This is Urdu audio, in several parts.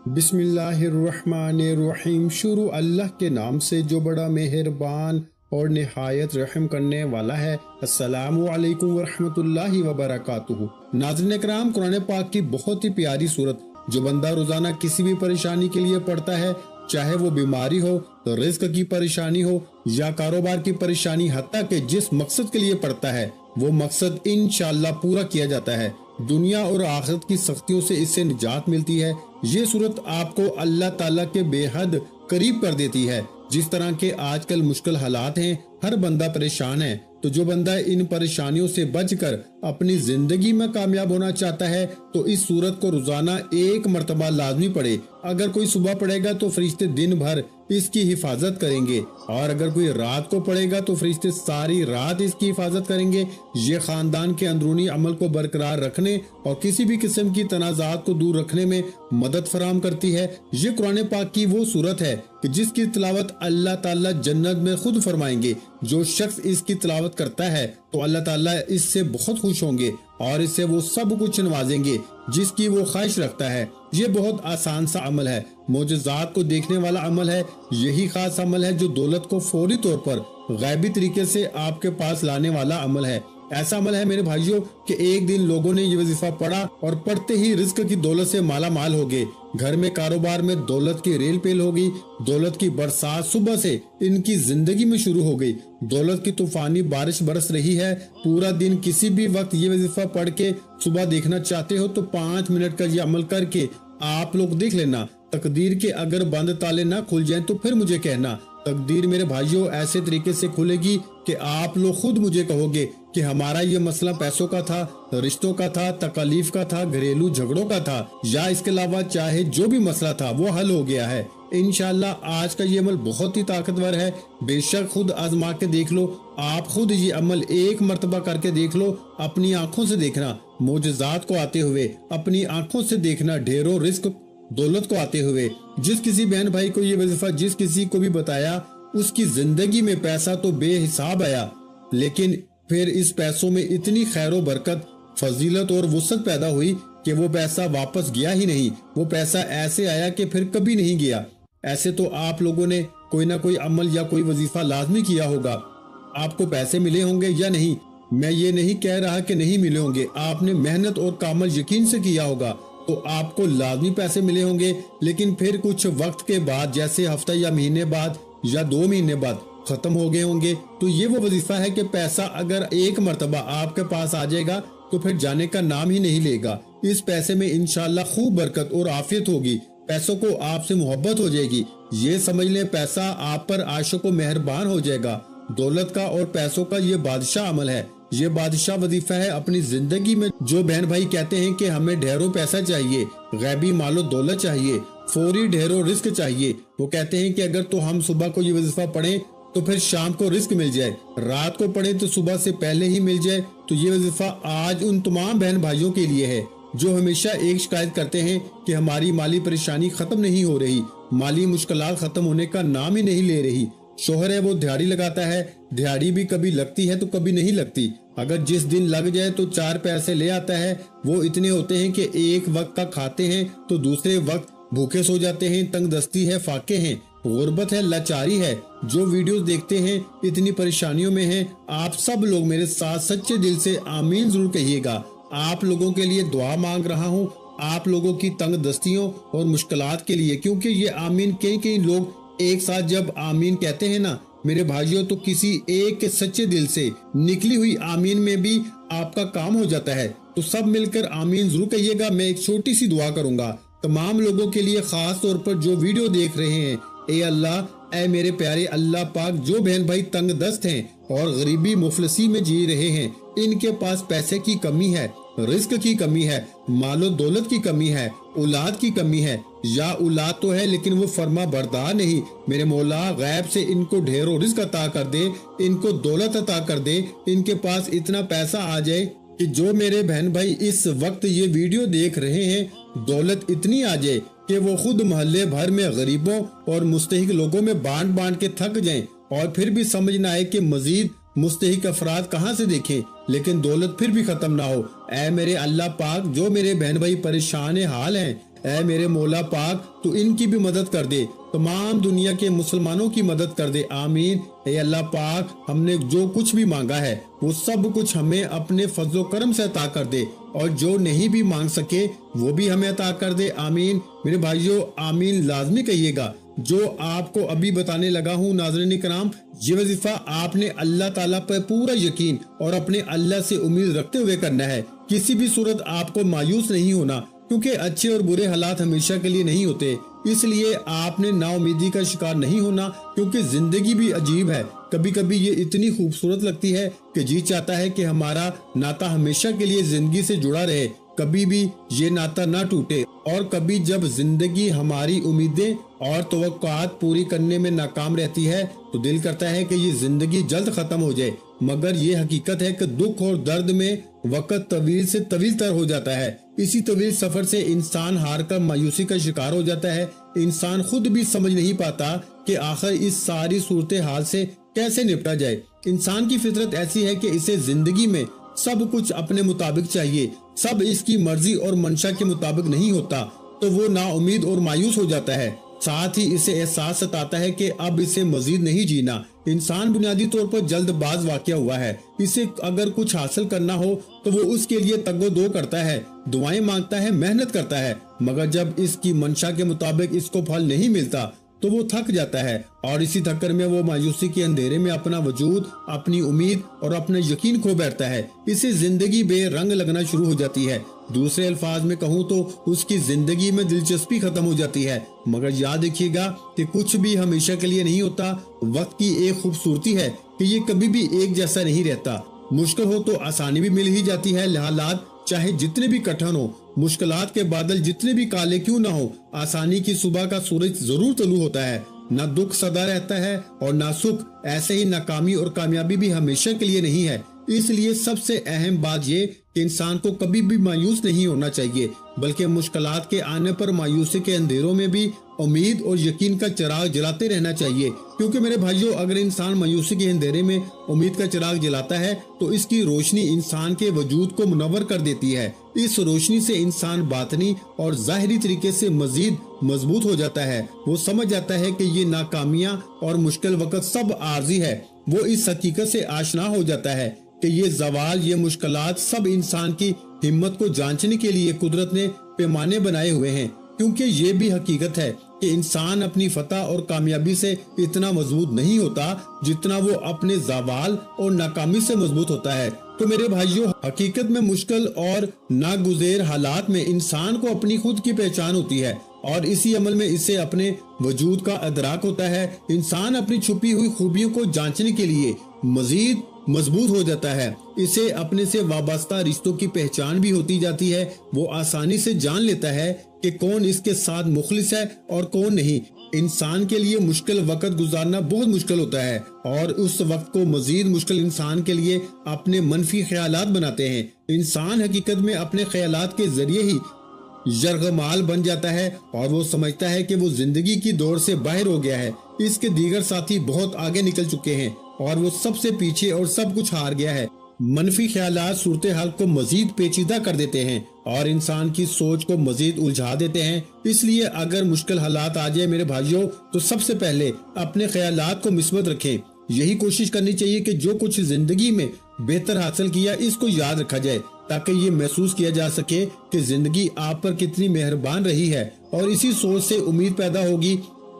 بسم اللہ الرحمن الرحیم۔ شروع اللہ کے نام سے جو بڑا مہربان اور نہایت رحم کرنے والا ہے۔ السلام علیکم ورحمۃ اللہ وبرکاتہ۔ ناظرین اکرام، قرآن پاک کی بہت ہی پیاری سورت جو بندہ روزانہ کسی بھی پریشانی کے لیے پڑھتا ہے، چاہے وہ بیماری ہو، رزق کی پریشانی ہو یا کاروبار کی پریشانی، حتیٰ کہ جس مقصد کے لیے پڑھتا ہے وہ مقصد انشاءاللہ پورا کیا جاتا ہے۔ دنیا اور آخرت کی سختیوں سے اس سے نجات ملتی ہے۔ یہ صورت آپ کو اللہ تعالیٰ کے بے حد قریب کر دیتی ہے۔ جس طرح کے آج کل مشکل حالات ہیں، ہر بندہ پریشان ہے، تو جو بندہ ان پریشانیوں سے بچ کر اپنی زندگی میں کامیاب ہونا چاہتا ہے تو اس صورت کو روزانہ ایک مرتبہ لازمی پڑھے۔ اگر کوئی صبح پڑھے گا تو فرشتے دن بھر اس کی حفاظت کریں گے، اور اگر کوئی رات کو پڑھے گا تو فرشتے ساری رات اس کی حفاظت کریں گے۔ یہ خاندان کے اندرونی عمل کو برقرار رکھنے اور کسی بھی قسم کی تنازعات کو دور رکھنے میں مدد فراہم کرتی ہے۔ یہ قرآن پاک کی وہ صورت ہے کہ جس کی تلاوت اللہ تعالیٰ جنت میں خود فرمائیں گے۔ جو شخص اس کی تلاوت کرتا ہے تو اللہ تعالیٰ اس سے بہت خوش ہوں گے اور اس سے وہ سب کچھ نوازیں گے جس کی وہ خواہش رکھتا ہے۔ یہ بہت آسان سا عمل ہے، معجزات کو دیکھنے والا عمل ہے۔ یہی خاص عمل ہے جو دولت کو فوری طور پر غیبی طریقے سے آپ کے پاس لانے والا عمل ہے۔ ایسا عمل ہے میرے بھائیوں کہ ایک دن لوگوں نے یہ وظیفہ پڑھا اور پڑھتے ہی رزق کی دولت سے مالا مال ہو گئے۔ گھر میں کاروبار میں دولت کی ریل پیل ہو گئی۔ دولت کی برسات صبح سے ان کی زندگی میں شروع ہو گئی۔ دولت کی طوفانی بارش برس رہی ہے۔ پورا دن کسی بھی وقت یہ وظیفہ پڑھ کے صبح دیکھنا چاہتے ہو تو 5 منٹ کا یہ عمل کر کے آپ لوگ دیکھ لینا۔ تقدیر کے اگر بند تالے نہ کھل جائیں تو پھر مجھے کہنا۔ تقدیر میرے بھائیوں ایسے طریقے سے کھلے گی کہ آپ لوگ خود مجھے کہو گے کہ ہمارا یہ مسئلہ پیسوں کا تھا، رشتوں کا تھا، تکالیف کا تھا، گھریلو جھگڑوں کا تھا، یا اس کے علاوہ چاہے جو بھی مسئلہ تھا وہ حل ہو گیا ہے۔ انشاءاللہ آج کا یہ عمل بہت ہی طاقتور ہے۔ بے شک خود آزما کے دیکھ لو، آپ خود یہ عمل ایک مرتبہ کر کے دیکھ لو، اپنی آنکھوں سے دیکھنا معجزات کو آتے ہوئے، اپنی آنکھوں سے دیکھنا ڈھیروں رزق دولت کو آتے ہوئے۔ جس کسی بہن بھائی کو یہ وظیفہ جس کسی کو بھی بتایا، اس کی زندگی میں پیسہ تو بے حساب آیا، لیکن پھر اس پیسوں میں اتنی خیر و برکت، فضیلت اور وسعت پیدا ہوئی کہ وہ پیسہ واپس گیا ہی نہیں۔ وہ پیسہ ایسے آیا کہ پھر کبھی نہیں گیا۔ ایسے تو آپ لوگوں نے کوئی نہ کوئی عمل یا کوئی وظیفہ لازمی کیا ہوگا۔ آپ کو پیسے ملے ہوں گے یا نہیں، میں یہ نہیں کہہ رہا کہ نہیں ملے ہوں گے۔ آپ نے محنت اور کامل یقین سے کیا ہوگا تو آپ کو لازمی پیسے ملے ہوں گے، لیکن پھر کچھ وقت کے بعد، جیسے ہفتہ یا مہینے بعد یا 2 مہینے بعد ختم ہو گئے ہوں گے۔ تو یہ وہ وظیفہ ہے کہ پیسہ اگر ایک مرتبہ آپ کے پاس آ جائے گا تو پھر جانے کا نام ہی نہیں لے گا۔ اس پیسے میں انشاءاللہ خوب برکت اور عافیت ہوگی۔ پیسوں کو آپ سے محبت ہو جائے گی۔ یہ سمجھ لیں پیسہ آپ پر عاشق و مہربان ہو جائے گا۔ دولت کا اور پیسوں کا یہ بادشاہ عمل ہے، یہ بادشاہ وظیفہ ہے۔ اپنی زندگی میں جو بہن بھائی کہتے ہیں کہ ہمیں ڈھیروں پیسہ چاہیے، غیبی مال و دولت چاہیے، فوری ڈھیروں رزق چاہیے، وہ کہتے ہیں کہ اگر تو ہم صبح کو یہ وظیفہ پڑھیں تو پھر شام کو رزق مل جائے، رات کو پڑھیں تو صبح سے پہلے ہی مل جائے۔ تو یہ وظیفہ آج ان تمام بہن بھائیوں کے لیے ہے جو ہمیشہ ایک شکایت کرتے ہیں کہ ہماری مالی پریشانی ختم نہیں ہو رہی، مالی مشکلات ختم ہونے کا نام ہی نہیں لے رہی۔ شوہر ہے وہ دیہڑی لگاتا ہے، دیہڑی بھی کبھی لگتی ہے تو کبھی نہیں لگتی۔ اگر جس دن لگ جائے تو 4 پیسے لے آتا ہے، وہ اتنے ہوتے ہیں کہ ایک وقت کا کھاتے ہیں تو دوسرے وقت بھوکے سو جاتے ہیں۔ تنگ دستی ہے، فاقے ہیں، غربت ہے، لاچاری ہے۔ جو ویڈیوز دیکھتے ہیں اتنی پریشانیوں میں ہیں، آپ سب لوگ میرے ساتھ سچے دل سے آمین ضرور کہیے گا۔ آپ لوگوں کے لیے دعا مانگ رہا ہوں، آپ لوگوں کی تنگ دستیوں اور مشکلات کے لیے، کیونکہ یہ آمین کئی لوگ ایک ساتھ جب آمین کہتے ہیں نا میرے بھائیوں، تو کسی ایک کے سچے دل سے نکلی ہوئی آمین میں بھی آپ کا کام ہو جاتا ہے۔ تو سب مل کر آمین ضرور کہیے گا۔ میں ایک چھوٹی سی دعا کروں گا تمام لوگوں کے لیے، خاص طور پر جو ویڈیو دیکھ رہے ہیں۔ اے اللہ، اے میرے پیارے اللہ پاک، جو بہن بھائی تنگ دست ہیں اور غریبی مفلسی میں جی رہے ہیں، ان کے پاس پیسے کی کمی ہے، رزق کی کمی ہے، مال و دولت کی کمی ہے، اولاد کی کمی ہے، یا اولاد تو ہے لیکن وہ فرما بردار نہیں، میرے مولا غیب سے ان کو ڈھیروں رزق عطا کر دے، ان کو دولت عطا کر دے، ان کے پاس اتنا پیسہ آ جائے کہ جو میرے بہن بھائی اس وقت یہ ویڈیو دیکھ رہے ہیں، دولت اتنی آ جائے کہ وہ خود محلے بھر میں غریبوں اور مستحق لوگوں میں بانٹ کے تھک جائیں، اور پھر بھی سمجھ نہ آئے کہ مزید مستحق افراد کہاں سے دیکھیں، لیکن دولت پھر بھی ختم نہ ہو۔ اے میرے اللہ پاک، جو میرے بہن بھائی پریشان حال ہیں، اے میرے مولا پاک تو ان کی بھی مدد کر دے، تمام دنیا کے مسلمانوں کی مدد کر دے، آمین۔ اے اللہ پاک، ہم نے جو کچھ بھی مانگا ہے وہ سب کچھ ہمیں اپنے فضل و کرم سے عطا کر دے، اور جو نہیں بھی مانگ سکے وہ بھی ہمیں عطا کر دے، آمین۔ میرے بھائیوں، آمین لازمی کہیے گا۔ جو آپ کو ابھی بتانے لگا ہوں ناظرین کرام، یہ وظیفہ آپ نے اللہ تعالیٰ پر پورا یقین اور اپنے اللہ سے امید رکھتے ہوئے کرنا ہے۔ کسی بھی صورت آپ کو مایوس نہیں ہونا، کیونکہ اچھے اور برے حالات ہمیشہ کے لیے نہیں ہوتے، اس لیے آپ نے نا امیدی کا شکار نہیں ہونا، کیونکہ زندگی بھی عجیب ہے۔ کبھی کبھی یہ اتنی خوبصورت لگتی ہے کہ جی چاہتا ہے کہ ہمارا ناطہ ہمیشہ کے لیے زندگی سے جڑا رہے، کبھی بھی یہ ناطہ نہ ٹوٹے، اور کبھی جب زندگی ہماری امیدیں اور توقعات پوری کرنے میں ناکام رہتی ہے تو دل کرتا ہے کہ یہ زندگی جلد ختم ہو جائے، مگر یہ حقیقت ہے کہ دکھ اور درد میں وقت طویل سے طویل تر ہو جاتا ہے۔ اسی طویل سفر سے انسان ہار کر مایوسی کا شکار ہو جاتا ہے۔ انسان خود بھی سمجھ نہیں پاتا کہ آخر اس ساری صورتحال سے کیسے نپٹا جائے۔ انسان کی فطرت ایسی ہے کہ اسے زندگی میں سب کچھ اپنے مطابق چاہیے، سب اس کی مرضی اور منشا کے مطابق نہیں ہوتا تو وہ نا امید اور مایوس ہو جاتا ہے۔ ساتھ ہی اسے احساس ستاتا ہے کہ اب اسے مزید نہیں جینا۔ انسان بنیادی طور پر جلد باز واقع ہوا ہے، اسے اگر کچھ حاصل کرنا ہو تو وہ اس کے لیے تگ و دو کرتا ہے، دعائیں مانگتا ہے، محنت کرتا ہے، مگر جب اس کی منشا کے مطابق اس کو پھل نہیں ملتا تو وہ تھک جاتا ہے، اور اسی تھکر میں وہ مایوسی کے اندھیرے میں اپنا وجود، اپنی امید اور اپنا یقین کھو بیٹھتا ہے۔ اسے زندگی بے رنگ لگنا شروع ہو جاتی ہے۔ دوسرے الفاظ میں کہوں تو اس کی زندگی میں دلچسپی ختم ہو جاتی ہے۔ مگر یاد رکھیے گا کہ کچھ بھی ہمیشہ کے لیے نہیں ہوتا۔ وقت کی ایک خوبصورتی ہے کہ یہ کبھی بھی ایک جیسا نہیں رہتا۔ مشکل ہو تو آسانی بھی مل ہی جاتی ہے۔ حالات چاہے جتنے بھی کٹھن ہو، مشکلات کے بادل جتنے بھی کالے کیوں نہ ہو، آسانی کی صبح کا سورج ضرور طلوع ہوتا ہے۔ نہ دکھ سدا رہتا ہے اور نہ سکھ، ایسے ہی ناکامی اور کامیابی بھی ہمیشہ کے لیے نہیں ہے۔ اس لیے سب سے اہم بات یہ کہ انسان کو کبھی بھی مایوس نہیں ہونا چاہیے، بلکہ مشکلات کے آنے پر مایوسی کے اندھیروں میں بھی امید اور یقین کا چراغ جلاتے رہنا چاہیے، کیونکہ میرے بھائیوں، اگر انسان مایوسی کے اندھیرے میں امید کا چراغ جلاتا ہے تو اس کی روشنی انسان کے وجود کو منور کر دیتی ہے۔ اس روشنی سے انسان باطنی اور ظاہری طریقے سے مزید مضبوط ہو جاتا ہے۔ وہ سمجھ جاتا ہے کہ یہ ناکامیاں اور مشکل وقت سب عارضی ہے۔ وہ اس حقیقت سے آشنا ہو جاتا ہے کہ یہ زوال، یہ مشکلات سب انسان کی ہمت کو جانچنے کے لیے قدرت نے پیمانے بنائے ہوئے ہیں، کیونکہ یہ بھی حقیقت ہے کہ انسان اپنی فتح اور کامیابی سے اتنا مضبوط نہیں ہوتا جتنا وہ اپنے زوال اور ناکامی سے مضبوط ہوتا ہے۔ تو میرے بھائیوں، حقیقت میں مشکل اور ناگزیر حالات میں انسان کو اپنی خود کی پہچان ہوتی ہے، اور اسی عمل میں اسے اپنے وجود کا ادراک ہوتا ہے۔ انسان اپنی چھپی ہوئی خوبیوں کو جانچنے کے لیے مزید مضبوط ہو جاتا ہے۔ اسے اپنے سے وابستہ رشتوں کی پہچان بھی ہوتی جاتی ہے۔ وہ آسانی سے جان لیتا ہے کہ کون اس کے ساتھ مخلص ہے اور کون نہیں۔ انسان کے لیے مشکل وقت گزارنا بہت مشکل ہوتا ہے، اور اس وقت کو مزید مشکل انسان کے لیے اپنے منفی خیالات بناتے ہیں۔ انسان حقیقت میں اپنے خیالات کے ذریعے ہی یرغمال بن جاتا ہے، اور وہ سمجھتا ہے کہ وہ زندگی کی دوڑ سے باہر ہو گیا ہے۔ اس کے دیگر ساتھی بہت آگے نکل چکے ہیں اور وہ سب سے پیچھے اور سب کچھ ہار گیا ہے۔ منفی خیالات صورتحال کو مزید پیچیدہ کر دیتے ہیں اور انسان کی سوچ کو مزید الجھا دیتے ہیں۔ اس لیے اگر مشکل حالات آ جائے میرے بھائیوں، تو سب سے پہلے اپنے خیالات کو مثبت رکھیں۔ یہی کوشش کرنی چاہیے کہ جو کچھ زندگی میں بہتر حاصل کیا اس کو یاد رکھا جائے، تاکہ یہ محسوس کیا جا سکے کہ زندگی آپ پر کتنی مہربان رہی ہے، اور اسی سوچ سے امید پیدا ہوگی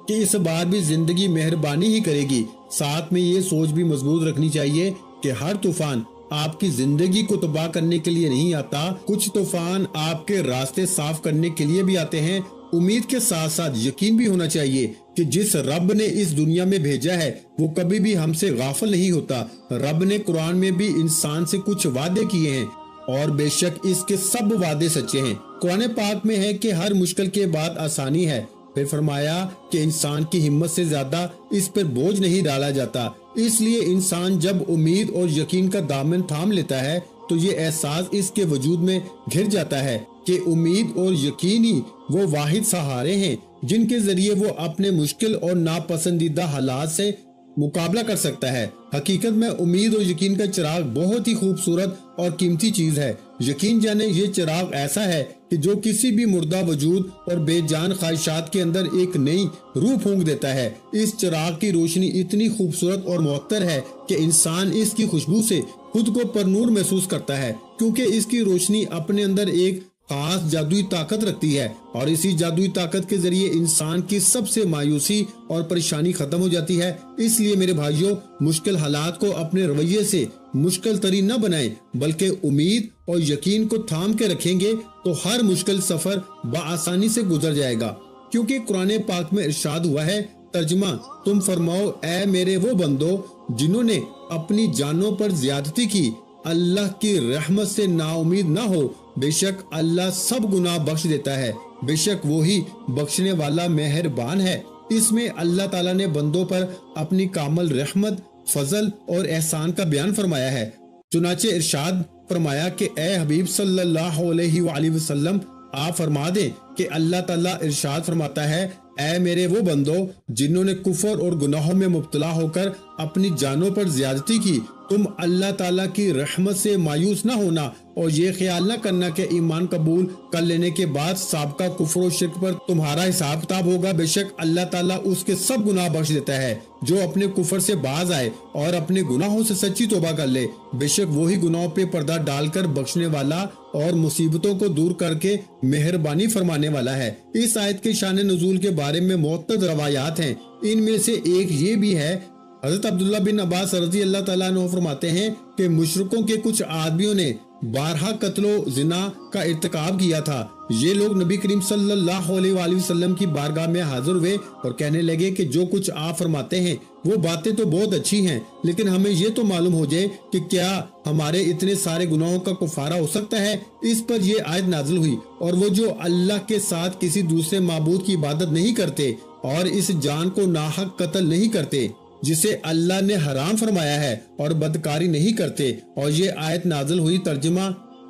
کہ اس بار بھی زندگی مہربانی ہی کرے گی۔ ساتھ میں یہ سوچ بھی مضبوط رکھنی چاہیے کہ ہر طوفان آپ کی زندگی کو تباہ کرنے کے لیے نہیں آتا، کچھ طوفان آپ کے راستے صاف کرنے کے لیے بھی آتے ہیں۔ امید کے ساتھ ساتھ یقین بھی ہونا چاہیے کہ جس رب نے اس دنیا میں بھیجا ہے وہ کبھی بھی ہم سے غافل نہیں ہوتا۔ رب نے قرآن میں بھی انسان سے کچھ وعدے کیے ہیں، اور بے شک اس کے سب وعدے سچے ہیں۔ قرآن پاک میں ہے کہ ہر مشکل کے بعد آسانی ہے۔ پھر فرمایا کہ انسان کی ہمت سے زیادہ اس پر بوجھ نہیں ڈالا جاتا۔ اس لیے انسان جب امید اور یقین کا دامن تھام لیتا ہے تو یہ احساس اس کے وجود میں گھر جاتا ہے کہ امید اور یقین ہی وہ واحد سہارے ہیں جن کے ذریعے وہ اپنے مشکل اور ناپسندیدہ حالات سے مقابلہ کر سکتا ہے۔ حقیقت میں امید اور یقین کا چراغ بہت ہی خوبصورت اور قیمتی چیز ہے۔ یقین جانے یہ چراغ ایسا ہے کہ جو کسی بھی مردہ وجود اور بے جان خواہشات کے اندر ایک نئی روح پھونک دیتا ہے۔ اس چراغ کی روشنی اتنی خوبصورت اور معطر ہے کہ انسان اس کی خوشبو سے خود کو پرنور محسوس کرتا ہے، کیونکہ اس کی روشنی اپنے اندر ایک خاص جادوئی طاقت رکھتی ہے، اور اسی جادوئی طاقت کے ذریعے انسان کی سب سے مایوسی اور پریشانی ختم ہو جاتی ہے۔ اس لیے میرے بھائیوں، مشکل حالات کو اپنے رویے سے مشکل ترین نہ بنائیں، بلکہ امید اور یقین کو تھام کے رکھیں گے تو ہر مشکل سفر بآسانی سے گزر جائے گا، کیونکہ قرآن پاک میں ارشاد ہوا ہے، ترجمہ: تم فرماؤ اے میرے وہ بندو جنہوں نے اپنی جانوں پر زیادتی کی، اللہ کی رحمت سے نا امید نہ ہو، بے شک اللہ سب گناہ بخش دیتا ہے، بے شک وہی بخشنے والا مہربان ہے۔ اس میں اللہ تعالیٰ نے بندوں پر اپنی کامل رحمت، فضل اور احسان کا بیان فرمایا ہے۔ چنانچہ ارشاد فرمایا کہ اے حبیب صلی اللہ علیہ وآلہ وسلم، آپ فرما دیں کہ اللہ تعالیٰ ارشاد فرماتا ہے، اے میرے وہ بندو جنہوں نے کفر اور گناہوں میں مبتلا ہو کر اپنی جانوں پر زیادتی کی، تم اللہ تعالیٰ کی رحمت سے مایوس نہ ہونا اور یہ خیال نہ کرنا کہ ایمان قبول کر لینے کے بعد سابقہ کفر و شرک پر تمہارا حساب کتاب ہوگا۔ بے شک اللہ تعالیٰ اس کے سب گناہ بخش دیتا ہے جو اپنے کفر سے باز آئے اور اپنے گناہوں سے سچی توبہ کر لے، بے شک وہی گناہوں پہ پردہ ڈال کر بخشنے والا اور مصیبتوں کو دور کر کے مہربانی فرمانے والا ہے۔ اس آیت کے شان نزول کے بارے میں متعدد روایات ہیں، ان میں سے ایک یہ بھی ہے، حضرت عبداللہ بن عباس رضی اللہ تعالیٰ عنہ فرماتے ہیں کہ مشرکوں کے کچھ آدمیوں نے بارہا قتل و زنا کا ارتکاب کیا تھا۔ یہ لوگ نبی کریم صلی اللہ علیہ وآلہ وسلم کی بارگاہ میں حاضر ہوئے اور کہنے لگے کہ جو کچھ آپ فرماتے ہیں وہ باتیں تو بہت اچھی ہیں، لیکن ہمیں یہ تو معلوم ہو جائے کہ کیا ہمارے اتنے سارے گناہوں کا کفارہ ہو سکتا ہے۔ اس پر یہ آیت نازل ہوئی، اور وہ جو اللہ کے ساتھ کسی دوسرے معبود کی عبادت نہیں کرتے اور اس جان کو ناحق قتل نہیں کرتے جسے اللہ نے حرام فرمایا ہے، اور بدکاری نہیں کرتے، اور یہ آیت نازل ہوئی، ترجمہ: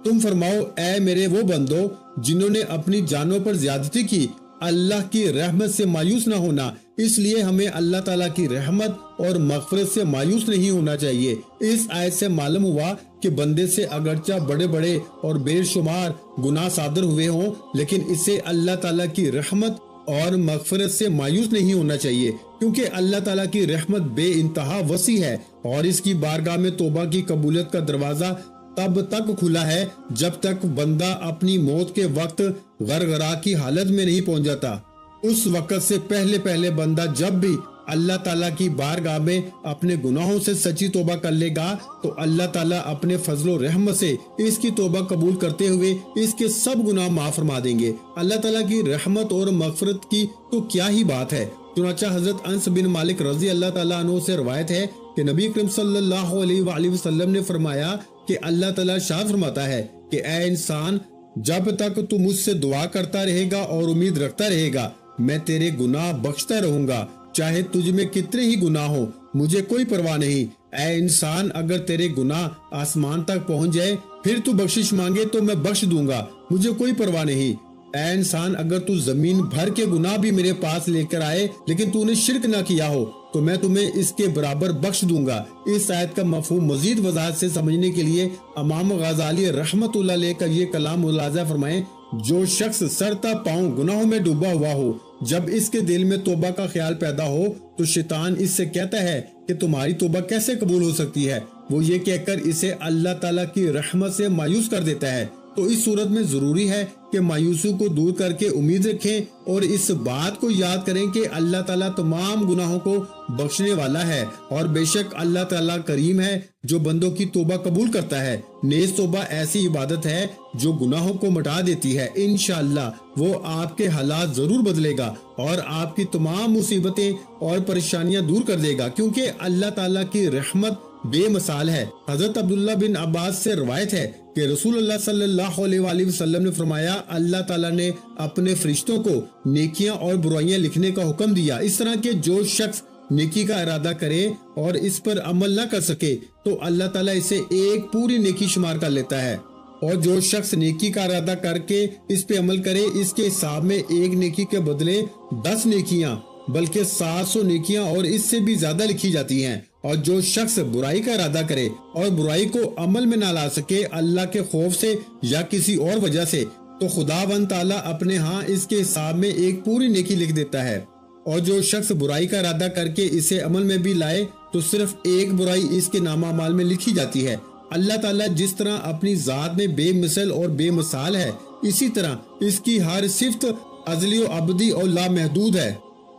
تم فرماؤ اے میرے وہ بندو جنہوں نے اپنی جانوں پر زیادتی کی، اللہ کی رحمت سے مایوس نہ ہونا۔ اس لیے ہمیں اللہ تعالیٰ کی رحمت اور مغفرت سے مایوس نہیں ہونا چاہیے۔ اس آیت سے معلوم ہوا کہ بندے سے اگرچہ بڑے بڑے اور بے شمار گناہ صادر ہوئے ہوں، لیکن اسے اللہ تعالیٰ کی رحمت اور مغفرت سے مایوس نہیں ہونا چاہیے، کیونکہ اللہ تعالیٰ کی رحمت بے انتہا وسیع ہے، اور اس کی بارگاہ میں توبہ کی قبولیت کا دروازہ تب تک کھلا ہے جب تک بندہ اپنی موت کے وقت غرغرہ کی حالت میں نہیں پہنچ جاتا۔ اس وقت سے پہلے بندہ جب بھی اللہ تعالیٰ کی بارگاہ میں اپنے گناہوں سے سچی توبہ کر لے گا تو اللہ تعالیٰ اپنے فضل و رحمت سے اس کی توبہ قبول کرتے ہوئے اس کے سب گناہ معاف فرما دیں گے۔ اللہ تعالیٰ کی رحمت اور مغفرت کی تو کیا ہی بات ہے۔ چنانچہ حضرت انس بن مالک رضی اللہ تعالیٰ عنہ سے روایت ہے کہ نبی کریم صلی اللہ علیہ وآلہ وسلم نے فرمایا کہ اللہ تعالیٰ شاد فرماتا ہے کہ اے انسان، جب تک تو مجھ سے دعا کرتا رہے گا اور امید رکھتا رہے گا، میں تیرے گناہ بخشتا رہوں گا، چاہے تجھ میں کتنے ہی گناہ ہو، مجھے کوئی پرواہ نہیں۔ اے انسان، اگر تیرے گناہ آسمان تک پہنچ جائے پھر تو بخشش مانگے تو میں بخش دوں گا، مجھے کوئی پرواہ نہیں۔ اے انسان، اگر تو زمین بھر کے گناہ بھی میرے پاس لے کر آئے لیکن تو نے شرک نہ کیا ہو تو میں تمہیں اس کے برابر بخش دوں گا۔ اس آیت کا مفہوم مزید وضاحت سے سمجھنے کے لیے امام غزالی رحمت اللہ علیہ کا یہ کلام ملاحظہ فرمائیں، جو شخص سر تا پاؤں گناہوں میں ڈوبا ہوا ہو، جب اس کے دل میں توبہ کا خیال پیدا ہو تو شیطان اس سے کہتا ہے کہ تمہاری توبہ کیسے قبول ہو سکتی ہے، وہ یہ کہہ کر اسے اللہ تعالیٰ کی رحمت سے مایوس کر دیتا ہے۔ تو اس صورت میں ضروری ہے کہ مایوسی کو دور کر کے امید رکھیں اور اس بات کو یاد کریں کہ اللہ تعالیٰ تمام گناہوں کو بخشنے والا ہے، اور بے شک اللہ تعالیٰ کریم ہے جو بندوں کی توبہ قبول کرتا ہے۔ نیز توبہ ایسی عبادت ہے جو گناہوں کو مٹا دیتی ہے۔ انشاءاللہ وہ آپ کے حالات ضرور بدلے گا اور آپ کی تمام مصیبتیں اور پریشانیاں دور کر دے گا، کیونکہ اللہ تعالیٰ کی رحمت بے مثال ہے۔ حضرت عبداللہ بن عباس سے روایت ہے کہ رسول اللہ صلی اللہ علیہ وآلہ وسلم نے فرمایا، اللہ تعالیٰ نے اپنے فرشتوں کو نیکیاں اور برائیاں لکھنے کا حکم دیا، اس طرح کہ جو شخص نیکی کا ارادہ کرے اور اس پر عمل نہ کر سکے تو اللہ تعالیٰ اسے ایک پوری نیکی شمار کر لیتا ہے، اور جو شخص نیکی کا ارادہ کر کے اس پہ عمل کرے اس کے حساب میں ایک نیکی کے بدلے 10 نیکیاں بلکہ 700 نیکیاں اور اس سے بھی زیادہ لکھی جاتی ہیں۔ اور جو شخص برائی کا ارادہ کرے اور برائی کو عمل میں نہ لا سکے اللہ کے خوف سے یا کسی اور وجہ سے، تو خداوند تعالیٰ اپنے ہاں اس کے حساب میں ایک پوری نیکی لکھ دیتا ہے۔ اور جو شخص برائی کا ارادہ کر کے اسے عمل میں بھی لائے تو صرف ایک برائی اس کے نامہ اعمال میں لکھی جاتی ہے۔ اللہ تعالیٰ جس طرح اپنی ذات میں بے مثل اور بے مثال ہے، اسی طرح اس کی ہر صفت ازلی و ابدی اور لامحدود ہے،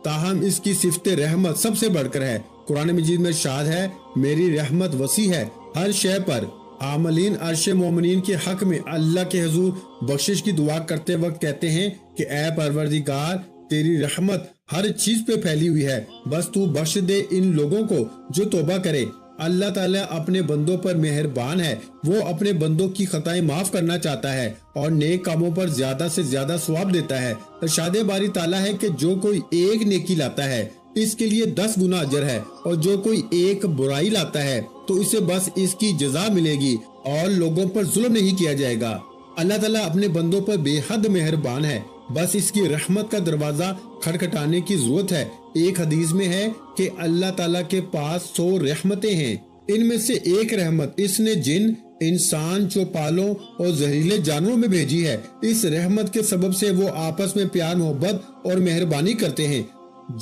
تاہم اس کی صفت رحمت سب سے بڑھ کر ہے۔ قرآن مجید میں ارشاد ہے، میری رحمت وسیع ہے ہر شے پر۔ عاملین عرش مومنین کے حق میں اللہ کے حضور بخشش کی دعا کرتے وقت کہتے ہیں کہ اے پروردگار، تیری رحمت ہر چیز پہ پھیلی ہوئی ہے، بس تو بخش دے ان لوگوں کو جو توبہ کرے۔ اللہ تعالیٰ اپنے بندوں پر مہربان ہے، وہ اپنے بندوں کی خطائیں معاف کرنا چاہتا ہے اور نیک کاموں پر زیادہ سے زیادہ ثواب دیتا ہے۔ ارشاد باری تعالیٰ ہے کہ جو کوئی ایک نیکی لاتا ہے اس کے لیے 10 گنا اجر ہے، اور جو کوئی ایک برائی لاتا ہے تو اسے بس اس کی جزا ملے گی اور لوگوں پر ظلم نہیں کیا جائے گا۔ اللہ تعالیٰ اپنے بندوں پر بے حد مہربان ہے، بس اس کی رحمت کا دروازہ کھٹکھٹانے کی ضرورت ہے۔ ایک حدیث میں ہے کہ اللہ تعالیٰ کے پاس 100 رحمتیں ہیں، ان میں سے ایک رحمت اس نے جن، انسان، چوپالوں اور زہریلے جانوروں میں بھیجی ہے۔ اس رحمت کے سبب سے وہ آپس میں پیار محبت اور مہربانی کرتے ہیں،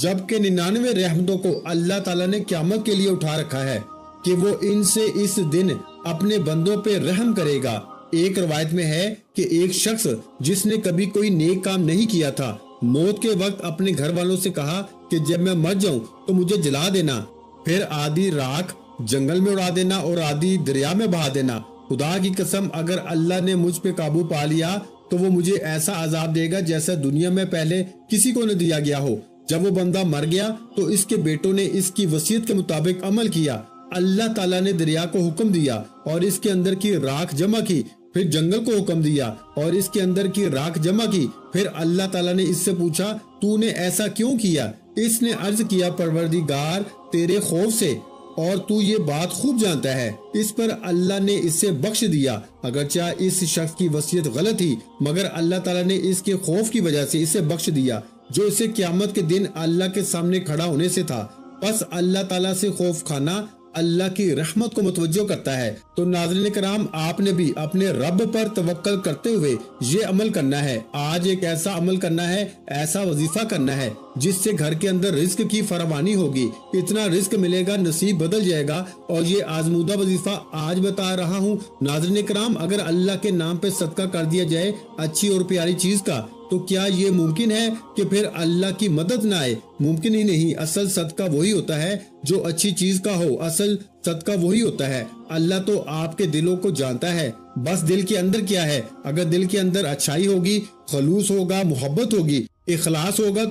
جبکہ 99 رحمتوں کو اللہ تعالیٰ نے قیامت کے لیے اٹھا رکھا ہے کہ وہ ان سے اس دن اپنے بندوں پہ رحم کرے گا۔ ایک روایت میں ہے کہ ایک شخص جس نے کبھی کوئی نیک کام نہیں کیا تھا، موت کے وقت اپنے گھر والوں سے کہا کہ جب میں مر جاؤں تو مجھے جلا دینا، پھر آدھی راکھ جنگل میں اڑا دینا اور آدھی دریا میں بہا دینا۔ خدا کی قسم، اگر اللہ نے مجھ پہ قابو پا لیا تو وہ مجھے ایسا عذاب دے گا جیسا دنیا میں پہلے کسی کو نہ دیا گیا ہو۔ جب وہ بندہ مر گیا تو اس کے بیٹوں نے اس کی وصیت کے مطابق عمل کیا۔ اللہ تعالیٰ نے دریا کو حکم دیا اور اس کے اندر کی راکھ جمع کی، پھر جنگل کو حکم دیا اور اس کے اندر کی راکھ جمع کی۔ پھر اللہ تعالیٰ نے اس سے پوچھا، تو نے ایسا کیوں کیا؟ اس نے عرض کیا، پروردگار، تیرے خوف سے، اور تو یہ بات خوب جانتا ہے۔ اس پر اللہ نے اسے بخش دیا، اگرچہ اس شخص کی وصیت غلط تھی، مگر اللہ تعالیٰ نے اس کے خوف کی وجہ سے اسے بخش دیا جو اسے قیامت کے دن اللہ کے سامنے کھڑا ہونے سے تھا۔ بس اللہ تعالیٰ سے خوف کھانا اللہ کی رحمت کو متوجہ کرتا ہے۔ تو ناظرین کرام، آپ نے بھی اپنے رب پر توکل کرتے ہوئے یہ عمل کرنا ہے۔ آج ایک ایسا عمل کرنا ہے، ایسا وظیفہ کرنا ہے جس سے گھر کے اندر رزق کی فراوانی ہوگی، اتنا رزق ملے گا، نصیب بدل جائے گا۔ اور یہ آزمودہ وظیفہ آج بتا رہا ہوں۔ ناظرین کرام، اگر اللہ کے نام پہ صدقہ کر دیا جائے اچھی اور پیاری چیز کا، تو کیا یہ ممکن ہے کہ پھر اللہ کی مدد نہ آئے؟ ممکن ہی نہیں۔ اصل صدقہ وہی ہوتا ہے جو اچھی چیز کا ہو، اصل صدقہ وہی ہوتا ہے۔ اللہ تو آپ کے دلوں کو جانتا ہے، بس دل کے اندر کیا ہے۔ اگر دل کے اندر اچھائی ہوگی، خلوص ہوگا، محبت ہوگی، اخلاص ہوگا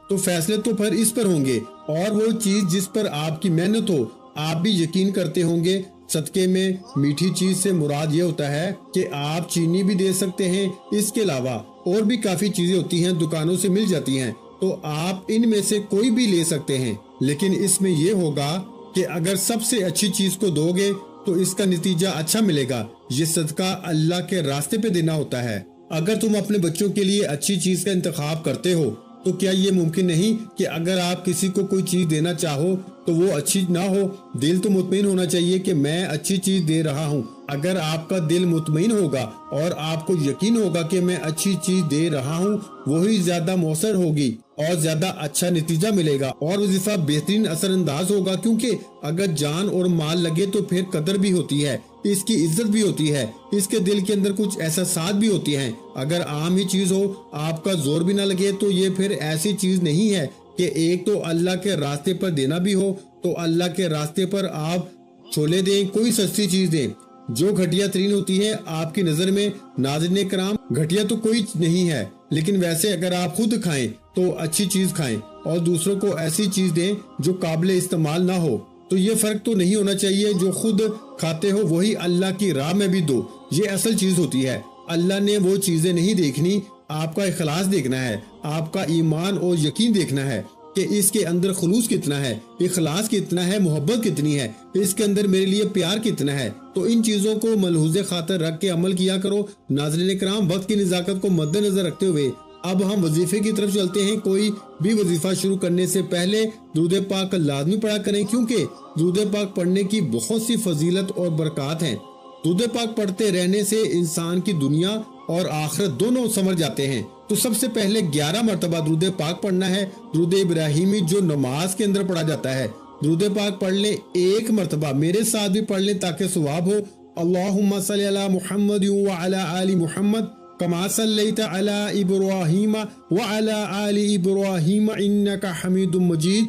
تو فیصلے تو پھر اس پر ہوں گے، اور وہ چیز جس پر آپ کی محنت ہو آپ بھی یقین کرتے ہوں گے۔ صدقے میں میٹھی چیز سے مراد یہ ہوتا ہے کہ آپ چینی بھی دے سکتے ہیں، اس کے علاوہ اور بھی کافی چیزیں ہوتی ہیں، دکانوں سے مل جاتی ہیں، تو آپ ان میں سے کوئی بھی لے سکتے ہیں۔ لیکن اس میں یہ ہوگا کہ اگر سب سے اچھی چیز کو دو گے تو اس کا نتیجہ اچھا ملے گا۔ یہ صدقہ اللہ کے راستے پہ دینا ہوتا ہے۔ اگر تم اپنے بچوں کے لیے اچھی چیز کا انتخاب کرتے ہو تو کیا یہ ممکن نہیں کہ اگر آپ کسی کو کوئی چیز دینا چاہو تو وہ اچھی نہ ہو؟ دل تو مطمئن ہونا چاہیے کہ میں اچھی چیز دے رہا ہوں۔ اگر آپ کا دل مطمئن ہوگا اور آپ کو یقین ہوگا کہ میں اچھی چیز دے رہا ہوں، وہی زیادہ مؤثر ہوگی اور زیادہ اچھا نتیجہ ملے گا اور وظیفہ بہترین اثر انداز ہوگا، کیونکہ اگر جان اور مال لگے تو پھر قدر بھی ہوتی ہے، اس کی عزت بھی ہوتی ہے، اس کے دل کے اندر کچھ احساسات بھی ہوتی ہیں۔ اگر عام ہی چیز ہو، آپ کا زور بھی نہ لگے، تو یہ پھر ایسی چیز نہیں ہے کہ ایک تو اللہ کے راستے پر دینا بھی ہو، تو اللہ کے راستے پر آپ چھولے دیں، کوئی سستی چیز دیں جو گھٹیا ترین ہوتی ہے آپ کی نظر میں۔ ناظرین کرام، گھٹیا تو کوئی نہیں ہے، لیکن ویسے اگر آپ خود کھائیں تو اچھی چیز کھائیں اور دوسروں کو ایسی چیز دیں جو قابل استعمال نہ ہو۔ تو یہ فرق تو نہیں ہونا چاہیے، جو خود کھاتے ہو وہی اللہ کی راہ میں بھی دو، یہ اصل چیز ہوتی ہے۔ اللہ نے وہ چیزیں نہیں دیکھنی، آپ کا اخلاص دیکھنا ہے، آپ کا ایمان اور یقین دیکھنا ہے کہ اس کے اندر خلوص کتنا ہے، اخلاص کتنا ہے، محبت کتنی ہے، اس کے اندر میرے لیے پیار کتنا ہے۔ تو ان چیزوں کو ملحوظ خاطر رکھ کے عمل کیا کرو۔ ناظرین کرام، وقت کی نزاکت کو مد نظر رکھتے ہوئے اب ہم وظیفے کی طرف چلتے ہیں۔ کوئی بھی وظیفہ شروع کرنے سے پہلے درود پاک کا لازمی پڑھا کریں، کیونکہ درود پاک پڑھنے کی بہت سی فضیلت اور برکات ہیں۔ درود پاک پڑھتے رہنے سے انسان کی دنیا اور آخرت دونوں سنور جاتے ہیں۔ تو سب سے پہلے 11 مرتبہ درود پاک پڑھنا ہے، درود ابراہیمی جو نماز کے اندر پڑھا جاتا ہے۔ درود پاک پڑھ لیں 1 مرتبہ، میرے ساتھ بھی پڑھ لیں تاکہ ثواب ہو۔ اللہم صلی علی محمد وعلی آل محمد کما صلیت علی ابراہیم وعلی آل ابراہیم انک حمید مجید۔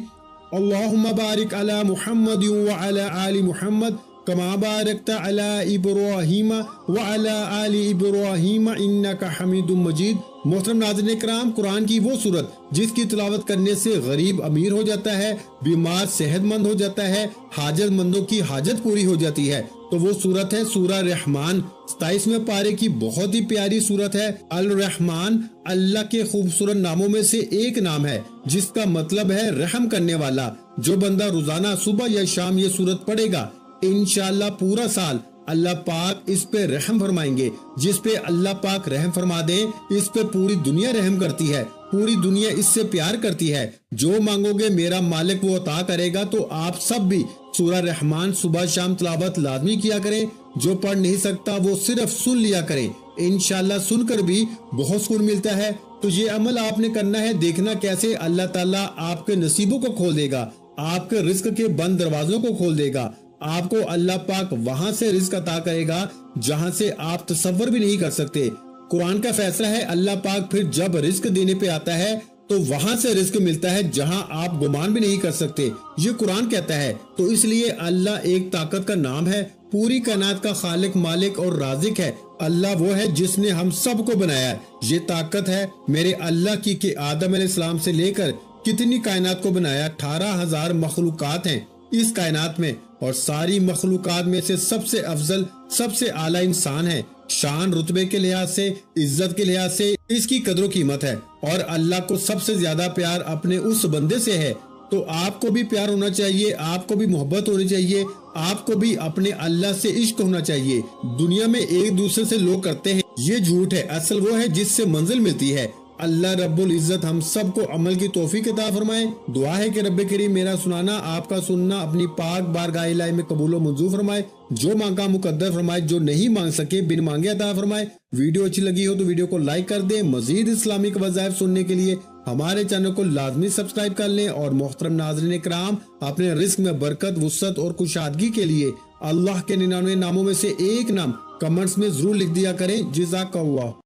اللہم بارک علی محمد وعلی آل محمد کما بارکت علی ابراہیم وعلی آل ابراہیم انک حمید مجید۔ محترم ناظرین کرام، قرآن کی وہ سورت جس کی تلاوت کرنے سے غریب امیر ہو جاتا ہے، بیمار صحت مند ہو جاتا ہے، حاجت مندوں کی حاجت پوری ہو جاتی ہے، تو وہ سورت ہے سورہ رحمان۔ 27ویں پارے کی بہت ہی پیاری سورت ہے۔ الرحمن اللہ کے خوبصورت ناموں میں سے ایک نام ہے جس کا مطلب ہے رحم کرنے والا۔ جو بندہ روزانہ صبح یا شام یہ سورت پڑھے گا، انشاءاللہ پورا سال اللہ پاک اس پہ رحم فرمائیں گے۔ جس پہ اللہ پاک رحم فرما دے اس پہ پوری دنیا رحم کرتی ہے، پوری دنیا اس سے پیار کرتی ہے۔ جو مانگو گے میرا مالک وہ عطا کرے گا۔ تو آپ سب بھی سورہ رحمان صبح شام تلاوت لازمی کیا کریں۔ جو پڑھ نہیں سکتا وہ صرف سن لیا کریں، انشاءاللہ سن کر بھی بہت سکون ملتا ہے۔ تو یہ عمل آپ نے کرنا ہے، دیکھنا کیسے اللہ تعالیٰ آپ کے نصیبوں کو کھول دے گا، آپ کے رزق کے بند دروازوں کو کھول دے گا۔ آپ کو اللہ پاک وہاں سے رزق عطا کرے گا جہاں سے آپ تصور بھی نہیں کر سکتے۔ قرآن کا فیصلہ ہے، اللہ پاک پھر جب رزق دینے پہ آتا ہے تو وہاں سے رزق ملتا ہے جہاں آپ گمان بھی نہیں کر سکتے، یہ قرآن کہتا ہے۔ تو اس لیے اللہ ایک طاقت کا نام ہے، پوری کائنات کا خالق، مالک اور رازق ہے۔ اللہ وہ ہے جس نے ہم سب کو بنایا ہے۔ یہ طاقت ہے میرے اللہ کی کہ آدم علیہ السلام سے لے کر کتنی کائنات کو بنایا، 18,000 مخلوقات ہیں اس کائنات میں، اور ساری مخلوقات میں سے سب سے افضل، سب سے اعلیٰ انسان ہے۔ شان رتبے کے لحاظ سے، عزت کے لحاظ سے اس کی قدر و قیمت ہے، اور اللہ کو سب سے زیادہ پیار اپنے اس بندے سے ہے۔ تو آپ کو بھی پیار ہونا چاہیے، آپ کو بھی محبت ہونی چاہیے، آپ کو بھی اپنے اللہ سے عشق ہونا چاہیے۔ دنیا میں ایک دوسرے سے لوگ کرتے ہیں، یہ جھوٹ ہے، اصل وہ ہے جس سے منزل ملتی ہے۔ اللہ رب العزت ہم سب کو عمل کی توفیق عطا فرمائے۔ دعا ہے کہ رب کریم میرا سنانا، آپ کا سننا اپنی پاک بارگاہ الہی میں قبول و منظور فرمائے۔ جو مانگا مقدر فرمائے، جو نہیں مانگ سکے بن مانگے عطا فرمائے۔ ویڈیو اچھی لگی ہو تو ویڈیو کو لائک کر دیں۔ مزید اسلامک وظائف سننے کے لیے ہمارے چینل کو لازمی سبسکرائب کر لیں۔ اور محترم ناظرین کرام، اپنے رزق میں برکت، وسعت اور کشادگی کے لیے اللہ کے 99 ناموں میں سے ایک نام کمنٹس میں ضرور لکھ دیا کریں۔ جزاک اللہ۔